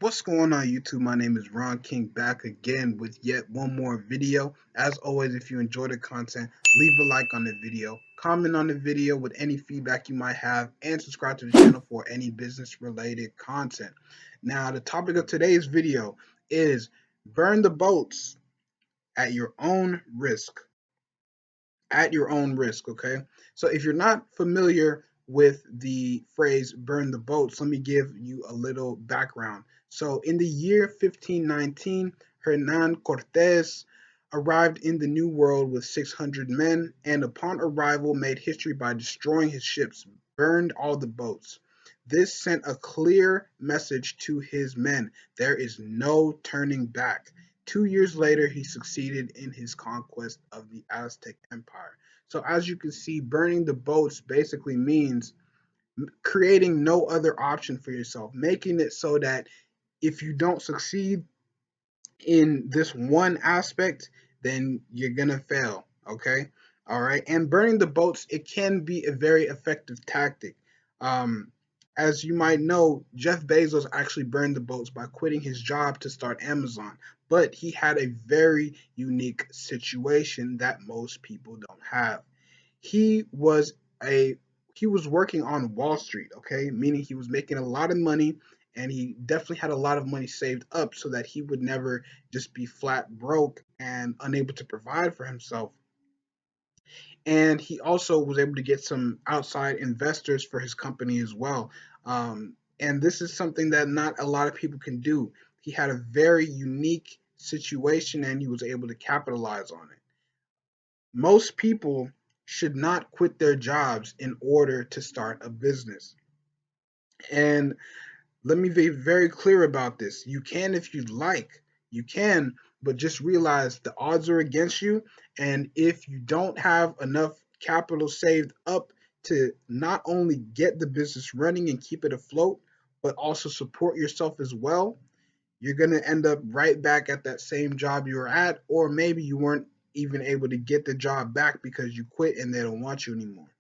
What's going on YouTube? My name is Ron King, back again with yet one more video. As always, if you enjoy the content, leave a like on the video, comment on the video with any feedback you might have, and subscribe to the channel for any business related content. Now, the topic of today's video is burn the boats at your own risk. At your own risk, okay? So if you're not familiar with the phrase burn the boats, let me give you a little background. So in the year 1519, Hernan Cortes arrived in the New World with 600 men, and upon arrival made history by destroying his ships, burned all the boats. This sent a clear message to his men: there is no turning back. 2 years later, he succeeded in his conquest of the Aztec Empire. So, as you can see, burning the boats basically means creating no other option for yourself, making it so that if you don't succeed in this one aspect, then you're gonna fail. Okay, all right. And burning the boats, it can be a very effective tactic. Um, as you might know, Jeff Bezos actually burned the boats by quitting his job to start Amazon, but he had a very unique situation that most people don't have. He was a he was working on Wall Street, okay? Meaning he was making a lot of money, and he definitely had a lot of money saved up so that he would never just be flat broke and unable to provide for himself. And he also was able to get some outside investors for his company as well. And this is something that not a lot of people can do. He had a very unique situation and he was able to capitalize on it. Most people should not quit their jobs in order to start a business. And let me be very clear about this. You can if you'd like. You can, but just realize the odds are against you. And if you don't have enough capital saved up to not only get the business running and keep it afloat, but also support yourself as well, you're going to end up right back at that same job you were at, or maybe you weren't even able to get the job back because you quit and they don't want you anymore.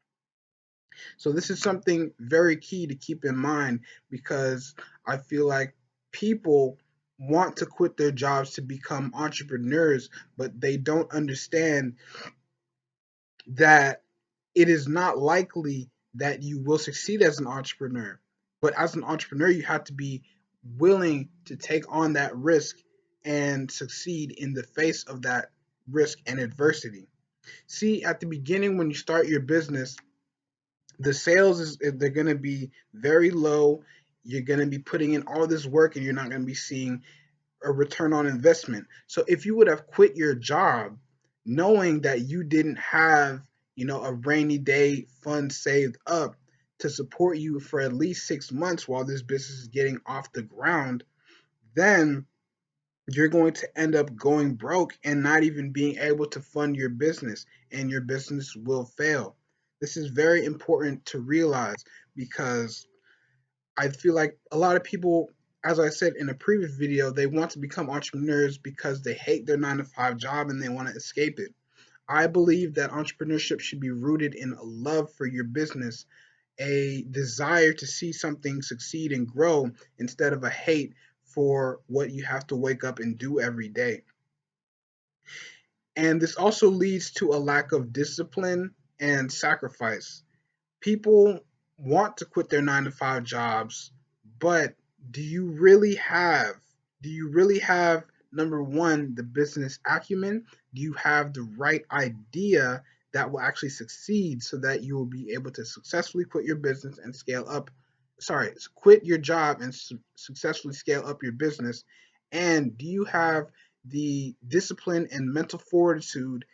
So this is something very key to keep in mind, because I feel like people want to quit their jobs to become entrepreneurs, but they don't understand that it is not likely that you will succeed as an entrepreneur. But as an entrepreneur, you have to be willing to take on that risk and succeed in the face of that risk and adversity. See, at the beginning, when you start your business, the sales is they're going to be very low. You're going to be putting in all this work and you're not going to be seeing a return on investment. So if you would have quit your job knowing that you didn't have, a rainy day fund saved up to support you for at least 6 months while this business is getting off the ground, then you're going to end up going broke and not even being able to fund your business, and your business will fail. This is very important to realize, because I feel like a lot of people, as I said in a previous video, they want to become entrepreneurs because they hate their 9 to 5 job and they want to escape it. I believe that entrepreneurship should be rooted in a love for your business, a desire to see something succeed and grow, instead of a hate for what you have to wake up and do every day. And this also leads to a lack of discipline and sacrifice. People want to quit their 9 to 5 jobs, but do you really have, number one, the business acumen? Do you have the right idea that will actually succeed so that you will be able to successfully quit your business and scale up? Sorry, quit your job and successfully scale up your business. And do you have the discipline and mental fortitude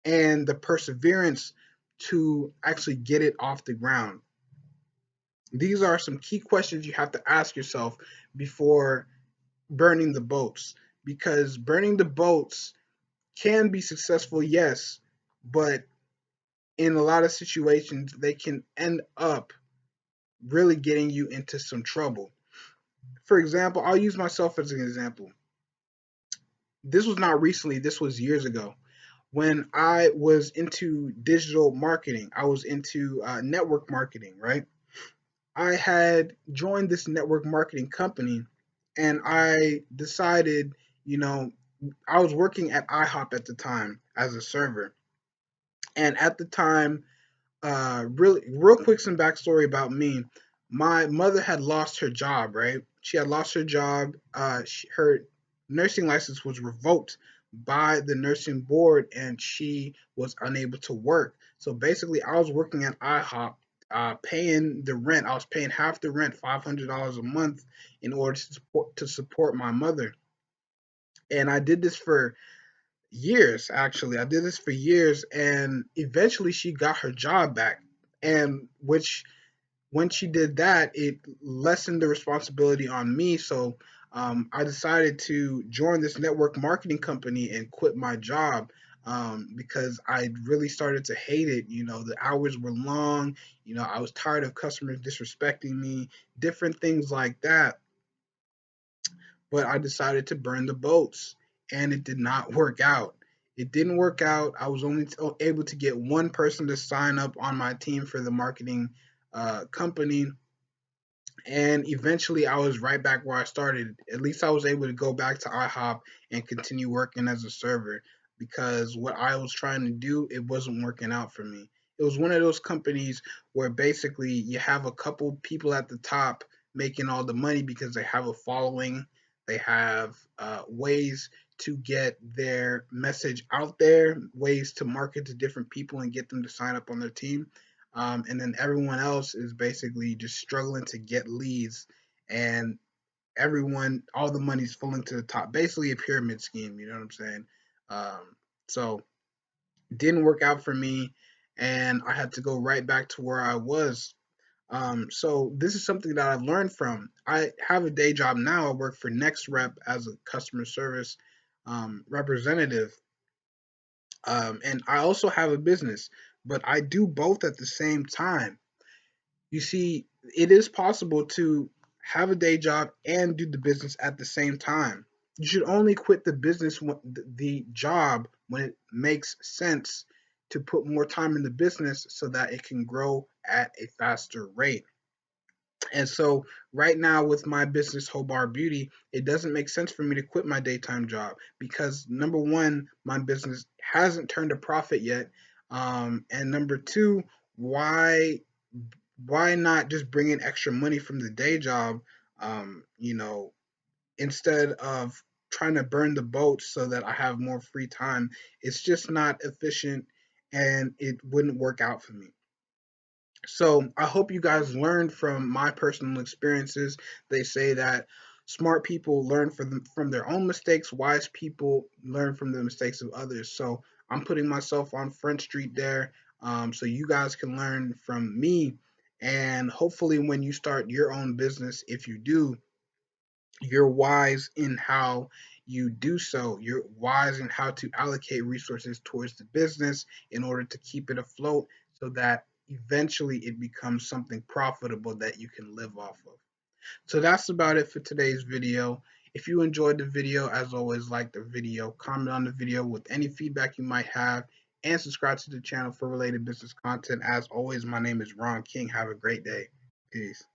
and the perseverance to actually get it off the ground? These are some key questions you have to ask yourself before burning the boats, because burning the boats can be successful, yes, but in a lot of situations, they can end up really getting you into some trouble. For example, I'll use myself as an example. This was not recently, this was years ago. When I was into digital marketing, I was into network marketing, right? I had joined this network marketing company, And I decided, you know, I was working at IHOP at the time as a server. And at the time, really, real quick, some backstory about me. My mother had lost her job, right? She had lost her job. Her nursing license was revoked by the nursing board, and she was unable to work. So basically, I was working at IHOP, paying the rent. I was paying half the rent, $500 a month, in order to support my mother. And I did this for years. Actually, I did this for years, and eventually, she got her job back, and which when she did that, it lessened the responsibility on me. So I decided to join this network marketing company and quit my job, because I really started to hate it. You know, the hours were long. You know, I was tired of customers disrespecting me, different things like that. But I decided to burn the boats, and it did not work out. It didn't work out. I was only able to get one person to sign up on my team for the marketing company, and eventually I was right back where I started. At least I was able to go back to IHOP and continue working as a server, because what I was trying to do, it wasn't working out for me. It was one of those companies where basically you have a couple people at the top making all the money because they have a following, they have ways to get their message out there, ways to market to different people and get them to sign up on their team. And then everyone else is basically just struggling to get leads, and all the money's falling to the top. Basically, a pyramid scheme. You know what I'm saying? So it didn't work out for me, and I had to go right back to where I was. So this is something that I've learned from. I have a day job now. I work for Next Rep as a customer service representative, and I also have a business, but I do both at the same time. You see, it is possible to have a day job and do the business at the same time. You should only quit the business the job when it makes sense to put more time in the business so that it can grow at a faster rate. And so right now with my business Hobar Beauty, it doesn't make sense for me to quit my daytime job because number one, my business hasn't turned a profit yet. And number two, why not just bring in extra money from the day job, you know, instead of trying to burn the boat so that I have more free time? It's just not efficient, and it wouldn't work out for me. So I hope you guys learned from my personal experiences. They say that smart people learn from their own mistakes, wise people learn from the mistakes of others. So I'm putting myself on Front Street there, so you guys can learn from me. And hopefully, when you start your own business, if you do, you're wise in how you do so. You're wise in how to allocate resources towards the business in order to keep it afloat so that eventually it becomes something profitable that you can live off of. So that's about it for today's video. If you enjoyed the video, as always, like the video, comment on the video with any feedback you might have, and subscribe to the channel for related business content. As always, my name is Ron King. Have a great day. Peace.